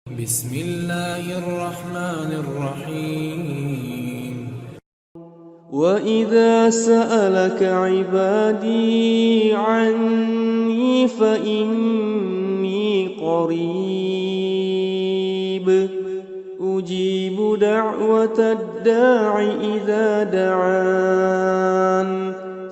بسم الله الرحمن الرحيم وإذا سألك عبادي عني فإني قريب أجيب دعوة الداع إذا دعان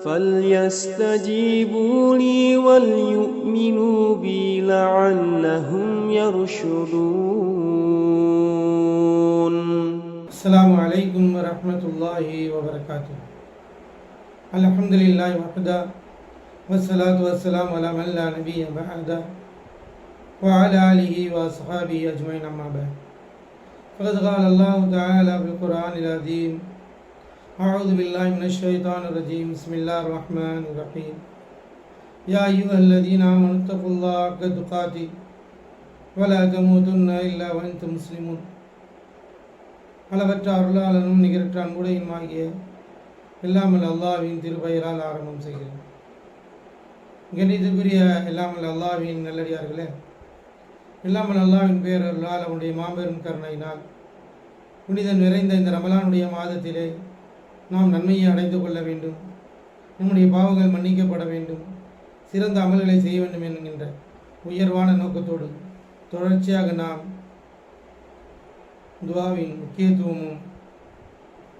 فليستجيبوا لي وليؤمنوا بي لعلهم يرشدون. السلام عليكم ورحمة الله وبركاته. الحمد لله وحده والصلاة والسلام على من لا نبي بعده وعلى آله وأصحابه أجمعين أما بعد فقد قال الله تعالى في القرآن العظيم أعوذ بالله من الشيطان الرجيم بسم الله الرحمن الرحيم يا أيها الذين آمنوا اتقوا الله حق تقاته ولا تموتن إلا وأنتم مسلمون. அளவற்ற அருளாளனும் நிகரற்ற அன்புடையுமாகிய எல்லாமல் அல்லாஹ்வின் திருப்பெயரால் ஆரம்பம் செய்கிறேன். கணிதக்குரிய எல்லாமல் அல்லாஹ்வின் நல்லடியார்களே, எல்லாமல் அல்லாஹ்வின் பேரருளால் அவனுடைய மாபெரும் கருணையினால் புனிதம் நிறைந்த இந்த ரமலானுடைய மாதத்திலே நாம் நன்மையை அடைந்து கொள்ள வேண்டும், நம்முடைய பாவங்கள் மன்னிக்கப்பட வேண்டும், சிறந்த அமல்களை செய்ய வேண்டும் என்கின்ற உயர்வான நோக்கத்தோடு தொடர்ச்சியாக நாம் துவாவின் முக்கியத்துவமும்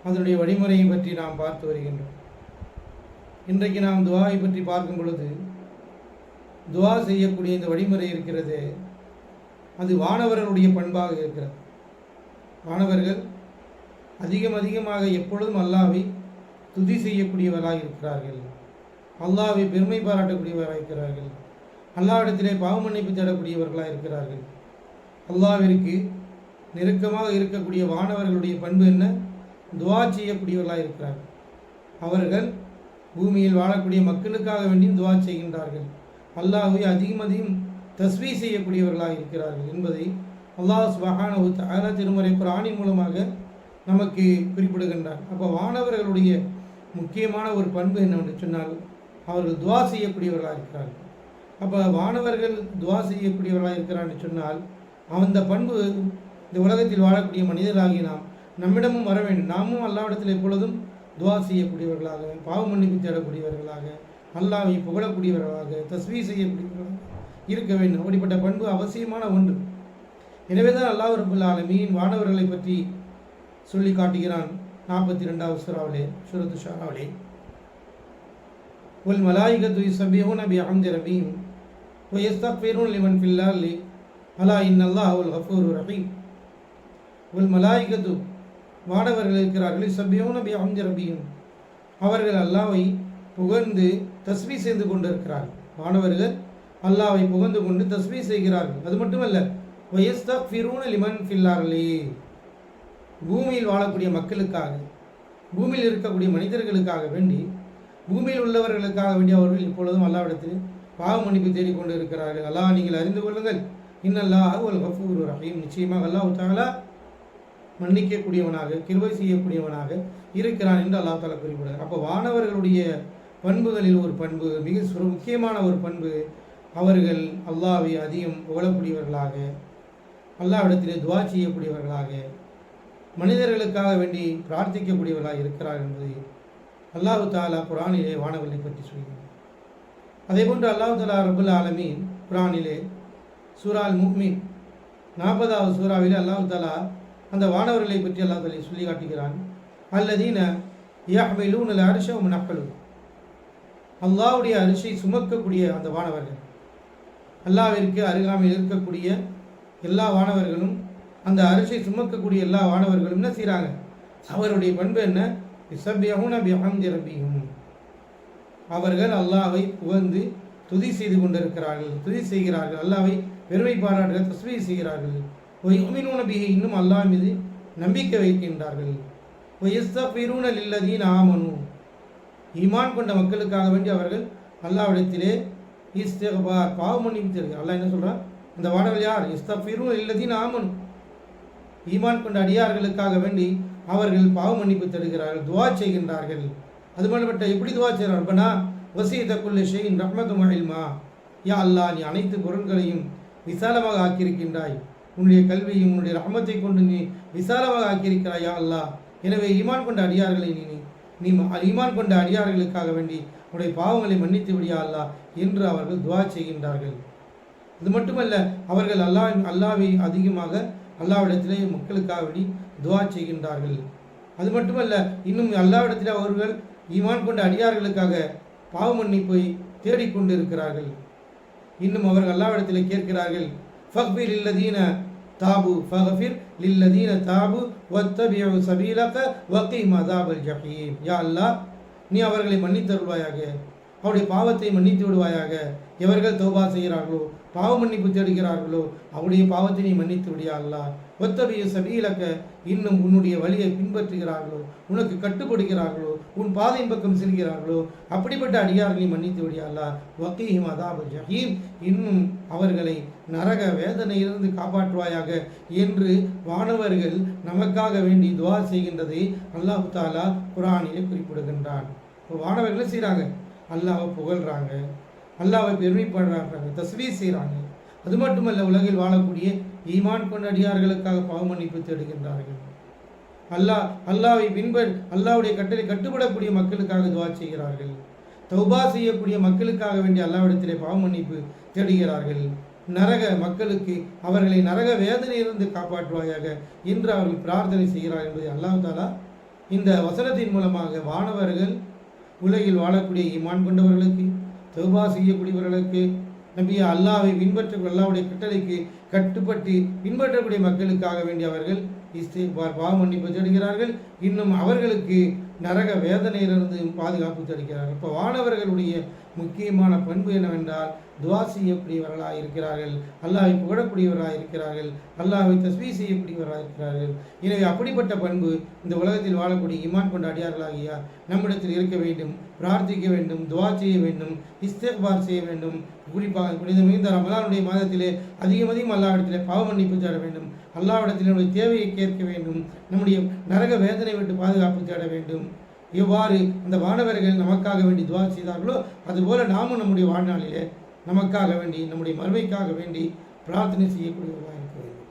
அதனுடைய வழிமுறையை பற்றி நாம் பார்த்து வருகின்றோம். இன்றைக்கு நாம் துவாவை பற்றி பார்க்கும் பொழுது, துவா செய்யக்கூடிய இந்த வழிமுறை இருக்கிறது, அது வானவர்களுடைய பண்பாக இருக்கிறது. வானவர்கள் அதிகமாக எப்பொழுதும் அல்லாஹ்வை துதி செய்யக்கூடியவராக இருக்கிறார்கள், அல்லாஹ்வை பெருமை பாராட்டக்கூடியவராக இருக்கிறார்கள், அல்லாஹ்விடத்திலே பாவ மன்னிப்பு தேடக்கூடியவர்களாக இருக்கிறார்கள். அல்லாஹ்விற்கு நெருக்கமாக இருக்கக்கூடிய வானவர்களுடைய பண்பு என்ன? துவா செய்யக்கூடியவர்களாக இருக்கிறார்கள். அவர்கள் பூமியில் வாழக்கூடிய மக்களுக்காக வேண்டியும் துவா செய்கின்றார்கள். அல்லாஹ்வை அதிகம் தஸ்பீஹ் செய்யக்கூடியவர்களாக இருக்கிறார்கள் என்பதை அல்லாஹ் சுப்ஹானஹு வ தஆலா திருமறை குர்ஆனின் மூலமாக நமக்கு குறிப்பிடுகின்றார். அப்போ வானவர்களுடைய முக்கியமான ஒரு பண்பு என்னவென்று சொன்னால், அவர்கள் துவா செய்யக்கூடியவர்களாக இருக்கிறார்கள். அப்போ வானவர்கள் துவா செய்யக்கூடியவர்களாக இருக்கிறான்னு சொன்னால், அந்த பண்பு இந்த உலகத்தில் வாழக்கூடிய மனிதர்களாகி நம்மிடமும் வர வேண்டும். நாமும் அல்லாஹ்விடத்தில் எப்பொழுதும் துவா செய்யக்கூடியவர்களாக, பாவ மன்னிப்பு தேடக்கூடியவர்களாக, அல்லாஹ்வை புகழக்கூடியவர்களாக, தஸ்பீஹ் செய்யக்கூடியவர்களாக இருக்க வேண்டும். அப்படிப்பட்ட பண்பு அவசியமான ஒன்று. எனவே தான் அல்லாஹ் ரப்பல் ஆலமீன் வானவர்களை பற்றி சொல்லி காட்டுகிறான் 42வது சூராவிலே, சூரத்து ஷூராவிலே, வல் மலாயிகத்து யுஸப்பிஹூன பிஹம்தி ரப்பிஹிம் வ யஸ்தக்ஃபிரூன லிமன் ஃபில் அர்லி அலா இன்னல்லாஹுல் கஃபூருர் ரஹீம். வல் மலாயிகத்து வானவர்கள் இருக்கிறார்கள், யுஸப்பிஹூன பிஹம்தி ரப்பிஹிம் அவர்கள் அல்லாஹ்வை புகழ்ந்து தஸ்பீஹ் செய்து கொண்டிருக்கிறார்கள். வானவர்கள் அல்லாஹ்வை புகழ்ந்து கொண்டு தஸ்பீஹ் செய்கிறார்கள். அது மட்டுமல்ல, வ யஸ்தக்ஃபிரூன லிமன் ஃபில் அர்லி பூமியில் வாழக்கூடிய மக்களுக்காக, பூமியில் இருக்கக்கூடிய மனிதர்களுக்காக வேண்டி, பூமியில் உள்ளவர்களுக்காக வேண்டி அவர்கள் இப்பொழுதும் அல்லாஹ்விடத்தில் பாவ மன்னிப்பு தேடிக்கொண்டு இருக்கிறார்கள். அல்லாஹ் நீங்கள் அறிந்து கொள்ளுங்கள், இன்னல்லாஹுல் கஃபூருர் ரஹீம், நிச்சயமாக அல்லாஹ் தஆலா மன்னிக்கக்கூடியவனாக, கிருபை செய்யக்கூடியவனாக இருக்கிறான் என்று அல்லாஹ் தஆலா குறிப்பிடுகிறார். அப்போ வானவர்களுடைய பண்புகளில் ஒரு பண்பு, மிக முக்கியமான ஒரு பண்பு, அவர்கள் அல்லாஹ்வை அதிகம் புகழக்கூடியவர்களாக, அல்லாஹ்விடத்திலே துவா செய்யக்கூடியவர்களாக, மனிதர்களுக்காக வேண்டி பிரார்த்திக்கக்கூடியவர்களாக இருக்கிறார் என்பதை அல்லாஹ் தஆலா குர்ஆனிலே வானவர்களை பற்றி சொல்கிறார். அதே போன்று அல்லாஹ் தஆலா ரப்பல் ஆலமீன் குர்ஆனிலே சூரா அல் முஃமின் 40வது சூராவிலே அல்லாஹ் தஆலா அந்த வானவர்களை பற்றி அல்லாஹ் தஆலா சொல்லி காட்டுகிறான். அல்லதீன யஹ்மிலூன அல் அர்ஷ வ மன் ஹவ்லஹு, அல்லாஹ்வுடைய அரிஷை சுமக்கக்கூடிய அந்த வானவர்கள், அல்லாஹ்விற்கு அருகாமையில் இருக்கக்கூடிய எல்லா வானவர்களும், அந்த அரிசை சுமக்கக்கூடிய எல்லா வானவர்களும் என்ன செய்கிறாங்க? அவருடைய பண்பு என்ன? யுஸப்பிஹூன பிஹம்தி ரப்பிஹிம் அவர்கள் அல்லாஹ்வை புகழ்ந்து துதி செய்து கொண்டிருக்கிறார்கள், துதி செய்கிறார்கள், அல்லாஹ்வை பெருமை பாராட்டுகள், தஸ்பீஹ் செய்கிறார்கள். வ யுமினூன பிஹி இன்னும் அல்லாஹ் மீது நம்பிக்கை வைக்கின்றார்கள். வ யஸ்தக்ஃபிரூன லில்லதீன ஆமனு ஈமான் கொண்ட மக்களுக்காக வேண்டி அவர்கள் அல்லாஹ்விடத்திலே இஸ்திக்பார் பாவ மன்னிப்பு தேடுகிறார்கள். அல்லாஹ் என்ன சொல்றான்? அந்த வானவர்கள் யார்? இஸ்தக்ஃபிரூன லில்லதீன ஆமனு ஈமான் கொண்ட அடியார்களுக்காக வேண்டி அவர்கள் பாவ மன்னிப்பு தேடுகிறார்கள், துவா செய்கின்றார்கள். அது மட்டுமல்ல, எப்படி துவா செய்கிறார்? ரப்பனா வஸீஅத குல்லி ஷைஇன் ரஹ்மத்துன் வ இல்மா, யா அல்லாஹ், நீ அனைத்து பொருட்களையும் விசாலமாக ஆக்கியிருக்கின்றாய், உன்னுடைய கல்வியும் உன்னுடைய ரஹமத்தை கொண்டு நீ விசாலமாக ஆக்கியிருக்கிறாயா அல்லாஹ். எனவே ஈமான் கொண்ட அடியார்களை நீ ஈமான் கொண்ட அடியார்களுக்காக வேண்டி உன்னுடைய பாவங்களை மன்னித்து விடியா அல்லாஹ் என்று அவர்கள் துஆ செய்கின்றார்கள். இது மட்டுமல்ல, அவர்கள் அல்லாஹ்வை அதிகமாக அல்லாஹ்விடத்திலே மக்களுக்காக வேண்டி துஆ செய்கின்றார்கள். அது மட்டுமல்ல, இன்னும் அல்லாஹ்விடத்திலே அவர்கள் ஈமான் கொண்ட அடியார்களுக்காக பாவ மன்னிப்பை தேடிக்கொண்டிருக்கிறார்கள். இன்னும் அவர்கள் அல்லாஹ்விடத்திலே கேட்கிறார்கள், ஃபக்ஃபிர் லில்லதீன தாபு ஃபக்ஃபிர் லில்லதீன தாபு வத்தபிஉ சபீலக வகீம் அஸாபல் ஜஹீம். யா அல்லாஹ், நீ அவர்களை மன்னித்தருள்வாயாக, அவருடைய பாவத்தை மன்னித்து விடுவாயாக. எவர்கள் தௌபா செய்கிறார்களோ, பாவ மன்னிப்பு தேடுகிறார்களோ, அவருடைய பாவத்தை நீ மன்னித்து விடியா அல்லாஹ். ஒத்தபிய சபீலக்க, இன்னும் உன்னுடைய வழியை பின்பற்றுகிறார்களோ, உனக்கு கட்டுப்படுகிறார்களோ, உன் பாதையின் பக்கம் செல்கிறார்களோ, அப்படிப்பட்ட அடியார்களை மன்னித்து விடியா அல்லாஹ். வகீஹிம் அஸாபல் ஜஹீம், இன்னும் அவர்களை நரக வேதனையிலிருந்து காப்பாற்றுவாயாக என்று வானவர்கள் நமக்காக வேண்டி துஆ செய்கின்றதை அல்லாஹ் தஆலா குர்ஆனிலே குறிப்பிடுகின்றான். இப்போ வானவர்கள் செய்கிறாங்க, அல்லாஹ்வை புகழ்கிறாங்க, அல்லாஹ்வை பெருமைப்படுறாங்க, தஸ்பீஹ் செய்கிறாங்க. அது மட்டுமல்ல, உலகில் வாழக்கூடிய ஈமான் கொண்ட அடியார்களுக்காக பாவ மன்னிப்பு தேடுகின்றார்கள். அல்லாஹ்வுடைய கட்டளை கட்டுப்படக்கூடிய மக்களுக்காக துஆ செய்கிறார்கள். தௌபா செய்யக்கூடிய மக்களுக்காக வேண்டிய அல்லாஹ்விடத்திலே பாவ மன்னிப்பு தேடுகிறார்கள். நரக மக்களுக்கு அவர்களை நரக வேதனையிலிருந்து காப்பாற்றுவாயாக என்று அவர்கள் பிரார்த்தனை செய்கிறார்கள் என்பதை அல்லாஹ் தஆலா இந்த வசனத்தின் மூலமாக வானவர்கள் உலகில் வாழக்கூடிய ஈமான் கொண்டவர்களுக்கு, தௌபா செய்யக்கூடியவர்களுக்கு, நபியா அல்லாஹ்வை அல்லாஹ்வுடைய கட்டளைக்கு கட்டுப்பட்டு பின்பற்றக்கூடிய மக்களுக்காக வேண்டி அவர்கள் இஸ்திக்பார் பாவ மன்னிப்பு தேடுகிறார்கள். இன்னும் அவர்களுக்கு நரக வேதனையிலிருந்து பாதுகாப்பு தேடுகிறார்கள். இப்போ வானவர்களுடைய முக்கியமான பண்பு என்னவென்றால் துஆ செய்யக்கூடியவர்களாக இருக்கிறார்கள், அல்லாஹ்வை புகழக்கூடியவராக இருக்கிறார்கள், அல்லாஹ்வை தஸ்பீஹ் செய்யக்கூடியவராக இருக்கிறார்கள். எனவே அப்படிப்பட்ட பண்பு இந்த உலகத்தில் வாழக்கூடிய ஈமான் கொண்ட அடியார்களாகிய நம்மிடத்தில் இருக்க வேண்டும். பிரார்த்திக்க வேண்டும், துஆ செய்ய வேண்டும், இஸ்திக்பார் செய்ய வேண்டும். குறிப்பாக புனித மிகுந்த ரமலானுடைய மாதத்திலே அதிகம் அல்லாஹ்விடத்திலே பாவ மன்னிப்பு தேட வேண்டும், அல்லாஹ்விடத்தில் நம்முடைய தேவையை கேட்க வேண்டும், நம்முடைய நரக வேதனை விட்டு பாதுகாப்பு தேட வேண்டும். இவ்வாறு அந்த வானவர்கள் நமக்காக வேண்டி துஆ செய்தார்களோ, அதுபோல நாமும் நம்முடைய வாழ்நாளிலே நமக்காக வேண்டி, நம்முடைய மறுமைக்காக வேண்டி பிரார்த்தனை செய்யக்கூடியவர்களாக இருக்க வேண்டும்.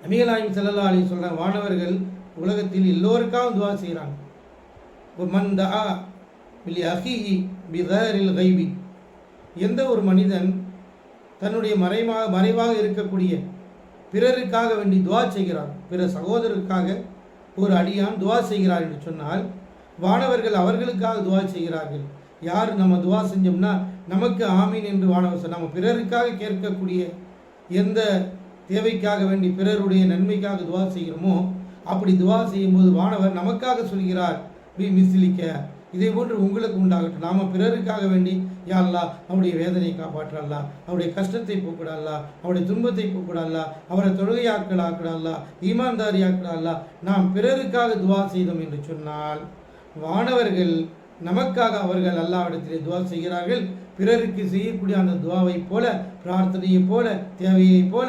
நபிகள் நாயகம் ஸல்லல்லாஹு அலைஹி வஸல்லம் வானவர்கள் உலகத்தில் எல்லோருக்காகவும் துஆ செய்கிறாங்க. மன் தஆ லி அஹீஹி பிதரில் கைபி, எந்த ஒரு மனிதன் தன்னுடைய மறைவாக இருக்கக்கூடிய பிறருக்காக வேண்டி துஆ செய்கிறார், பிற சகோதரருக்காக ஒரு அடியான் துஆ செய்கிறார் என்று சொன்னால், வானவர்கள் அவர்களுக்காக துஆ செய்கிறார்கள். யார் நம்ம துஆ செஞ்சோம்னா நமக்கு ஆமீன் என்று வானவர் நம்ம பிறருக்காக கேட்கக்கூடிய எந்த தேவைக்காக வேண்டி பிறருடைய நன்மைக்காக துஆ செய்கிறோமோ, அப்படி துஆ செய்யும்போது வானவர் நமக்காக சொல்கிறார், பி மிஸ்லிக்க, இதே போன்று உங்களுக்கு உண்டாகட்டும். நாம் பிறருக்காக வேண்டி யா அல்லாஹ் அவருடைய வேதனையை காப்பாற்ற அல்லாஹ், அவருடைய கஷ்டத்தை போக்குட அல்லாஹ், அவருடைய துன்பத்தை போக்குட அல்லாஹ், அவரை தொழுகையாக்கட அல்லாஹ், ஈமான்தாரியாக்கட அல்லாஹ், நாம் பிறருக்காக துஆ செய்தோம் என்று சொன்னால் வானவர்கள் நமக்காக அவர்கள் அல்லாஹ்விடத்திலே துஆ செய்கிறார்கள். பிறருக்கு செய்யக்கூடிய அந்த துஆவை போல, பிரார்த்தனையை போல, தேவையை போல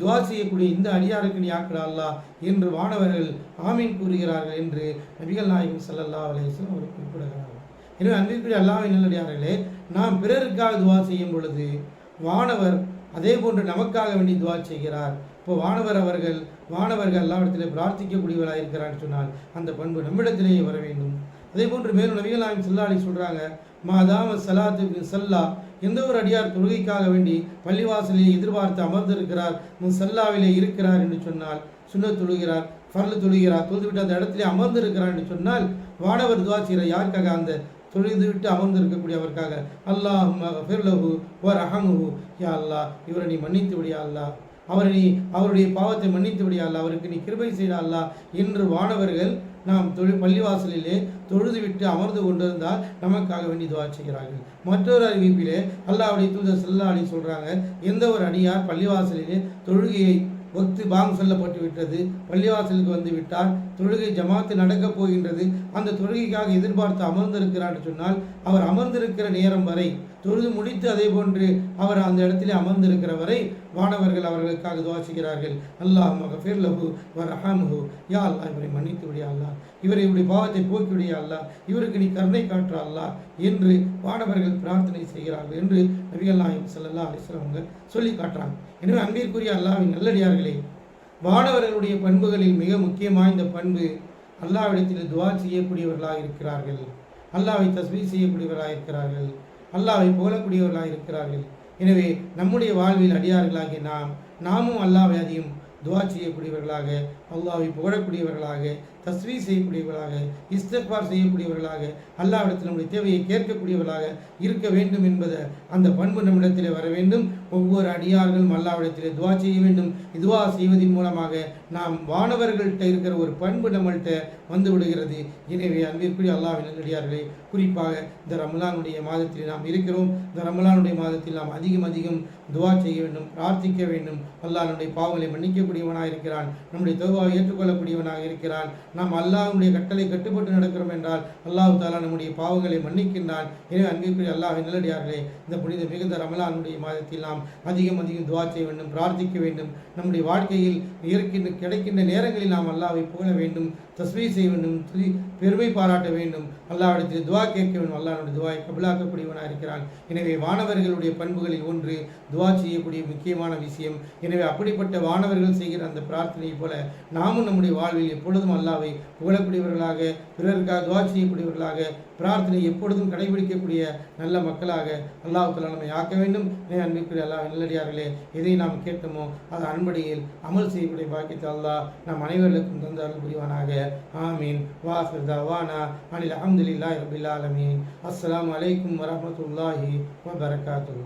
துஆ செய்யக்கூடிய இந்த அடியாருக்கு நீ ஆக்கட அல்லாஹ் என்று வானவர்கள் ஆமீன் கூறுகிறார்கள் என்று நபிகள் நாயகம் ஸல்லல்லாஹு அலைஹி வஸல்லம் அவர்கள் குறிப்பிடுகிறார்கள். எனவே அன்பிற்குரிய அல்லாஹ்வின் நல்லடியார்களே, நாம் பிறருக்காக துஆ செய்யும் பொழுது வானவர் அதே போன்று நமக்காக வேண்டி துஆ செய்கிறார். இப்போ வானவர்கள் அல்லாஹ்விடத்திலே பிரார்த்திக்கக்கூடியவர்களாக இருக்கிறான்னு சொன்னால் அந்த பண்பு நம்மிடத்திலேயே வர வேண்டும். அதே போன்று மேலும் நபிகள் நாயகம் ஸல்லல்லாஹு அலைஹி சொல்கிறாங்க, மாதாம சலாத்து சல்லா, எந்த ஒரு அடியார் தொழுகைக்காக வேண்டி பள்ளிவாசலில் எதிர்பார்த்து அமர்ந்திருக்கிறார், முசல்லாவிலே இருக்கிறார் என்று சொன்னால், சுன்னத் தொழுகிறார், ஃபர்லு தொழுகிறார், தொழுதுவிட்டு அந்த இடத்திலே அமர்ந்திருக்கிறார் என்று சொன்னால் வானவர் துஆ செய்கிறார். யாருக்காக? அந்த தொழுது விட்டு அமர்ந்திருக்கக்கூடிய அவருக்காக. அல்லாஹும்ம கஃபிர் லஹு வர்ஹம்ஹு, யா அல்லாஹ் இவரை நீ மன்னித்து விடியா அல்லாஹ், அவருடைய பாவத்தை மன்னித்து விடியா அல்லாஹ், அவருக்கு நீ கிருபை செய்யா அல்லாஹ் என்று வானவர்கள் நாம் பள்ளிவாசலிலே தொழுதுவிட்டு அமர்ந்து கொண்டிருந்தால் நமக்காக வேண்டி துஆ செய்கிறார்கள். மற்றொரு அறிவிப்பிலே அல்லாஹ்வுடைய தூதர் ஸல்லல்லாஹு அலைஹி சொல்கிறாங்க, எந்த ஒரு அடியார் பள்ளிவாசலிலே தொழுகையை வக்து பாங் சொல்லப்பட்டு விட்டது, பள்ளிவாசலுக்கு வந்து விட்டார், தொழுகை ஜமாத்து நடக்கப் போகின்றது, அந்த தொழுகைக்காக எதிர்பார்த்து அமர்ந்திருக்கிறார் சொன்னால் அவர் அமர்ந்திருக்கிற நேரம் வரை தொழுது முடித்து அதே போன்று அவர் அந்த இடத்திலே அமர்ந்திருக்கிற வரை வானவர்கள் அவர்களுக்காக துஆ செய்கிறார்கள். அல்லாஹும்ம கஃபிர் லஹு வர்ஹம்ஹு, யா அல்லாஹ் இவரை மன்னித்து விடியா அல்லாஹ், இவருடைய பாவத்தை போக்கி விடியா அல்லாஹ், இவருக்கு நீ கருணை காற்று அல்லாஹ் என்று வானவர்கள் பிரார்த்தனை செய்கிறார்கள் என்று நபிகள் நாயகம் ஸல்லல்லாஹு அலைஹி வஸல்லம் அவங்க சொல்லி காட்டுறாங்க. எனவே அன்பிற்குரிய அல்லாஹ்வின் நல்லடியார்களே, வானவர்களுடைய பண்புகளில் மிக முக்கியமான இந்த பண்பு அல்லாஹ்விடத்தில் துஆ செய்யக்கூடியவர்களாக இருக்கிறார்கள், அல்லாஹ்வை தஸ்பீஹ் செய்யக்கூடியவர்களாக இருக்கிறார்கள், அல்லாஹ்வை புகழக்கூடியவர்களாக இருக்கிறார்கள். எனவே நம்முடைய வாழ்வில் அடியார்களாகிய நாமும் அல்லாஹ்வை அதிகம் துஆ செய்யக்கூடியவர்களாக, அல்லாஹ்வை புகழக்கூடியவர்களாக, தஸ்பீஹ் செய்யக்கூடியவர்களாக, இஸ்திக்பார் செய்யக்கூடியவர்களாக, அல்லாஹ்விடத்தில் நம்முடைய தேவையை கேட்கக்கூடியவர்களாக இருக்க வேண்டும் என்பதை அந்த பண்பு நம்மிடத்தில் வர வேண்டும். ஒவ்வொரு அடியார்களும் அல்லாஹ்விடத்தில் துஆ செய்ய வேண்டும். துஆ செய்வதன் மூலமாக நாம் வானவர்கள்ட்ட இருக்கிற ஒரு பண்பு நம்மள்கிட்ட வந்து விடுகிறது. எனவே அன்பிற்குரிய அல்லாஹ்வின் நல்லடியார்களே, குறிப்பாக இந்த ரமலானுடைய மாதத்தில் நாம் இருக்கிறோம். இந்த ரமலானுடைய மாதத்தில் நாம் அதிகம் துஆ செய்ய வேண்டும், பிரார்த்திக்க வேண்டும். அல்லாஹ் நம்முடைய பாவங்களை மன்னிக்கக்கூடியவனாக இருக்கிறான், நம்முடைய தௌபாவை ஏற்றுக்கொள்ளக்கூடியவனாக இருக்கிறான். நாம் அல்லாஹ்வுடைய கட்டளை கட்டுப்பட்டு நடக்கிறோம் என்றால் அல்லாஹ் தஆலா நம்முடைய பாவங்களை மன்னிக்கின்றான். எனவே அன்பிற்குரிய அல்லாஹ்வின் நல்லடியார்களே, இந்த புனித மிகுந்த ரமலானுடைய மாதத்தில் நாம் அதிகம் துஆ செய்ய வேண்டும், பிரார்த்திக்க வேண்டும். நம்முடைய வாழ்க்கையில் கிடைக்கின்ற நேரங்களில் நாம் அல்லாஹ்வை புகழ வேண்டும், தஸ்பீஹ் செய்ய வேண்டும், பெருமை பாராட்ட வேண்டும், அல்லாஹ்விடத்தில் துஆ கேட்க வேண்டும். அல்லாஹ் நம்முடைய துஆவை கபூலாக்கக்கூடியவனாக இருக்கிறான். எனவே வானவர்களுடைய பண்புகளில் ஒன்று துஆ செய்யக்கூடிய முக்கியமான விஷயம். எனவே அப்படிப்பட்ட வானவர்கள் செய்கிற அந்த பிரார்த்தனையை போல நாமும் நம்முடைய வாழ்வில் எப்பொழுதும் அல்லாஹ்வை புகழக்கூடியவர்களாக, பிறருக்காக துஆ செய்யக்கூடியவர்களாக, பிரார்த்தனை எப்பொழுதும் கடைபிடிக்கக்கூடிய நல்ல மக்களாக அல்லாஹ் தஆலா நம்மை ஆக்க வேண்டும். அன்பிற்குரிய அல்லாஹ் நல்லடியார்களே, எதை நாம் கேட்டோமோ அது அன்படியில் அமல் செய்யக்கூடிய பாக்கியத்தை அல்லாஹ் நம் அனைவருக்கும் தந்து அருள் புரிவானாக. ஆமீன். வாஹிர் தஅவானா அனில் அல்ஹம்துலில்லாஹி ரப்பில் ஆலமீன். அஸ்ஸலாமு அலைக்கும் வரஹ்மத்துல்லாஹி வபரகாத்துஹு.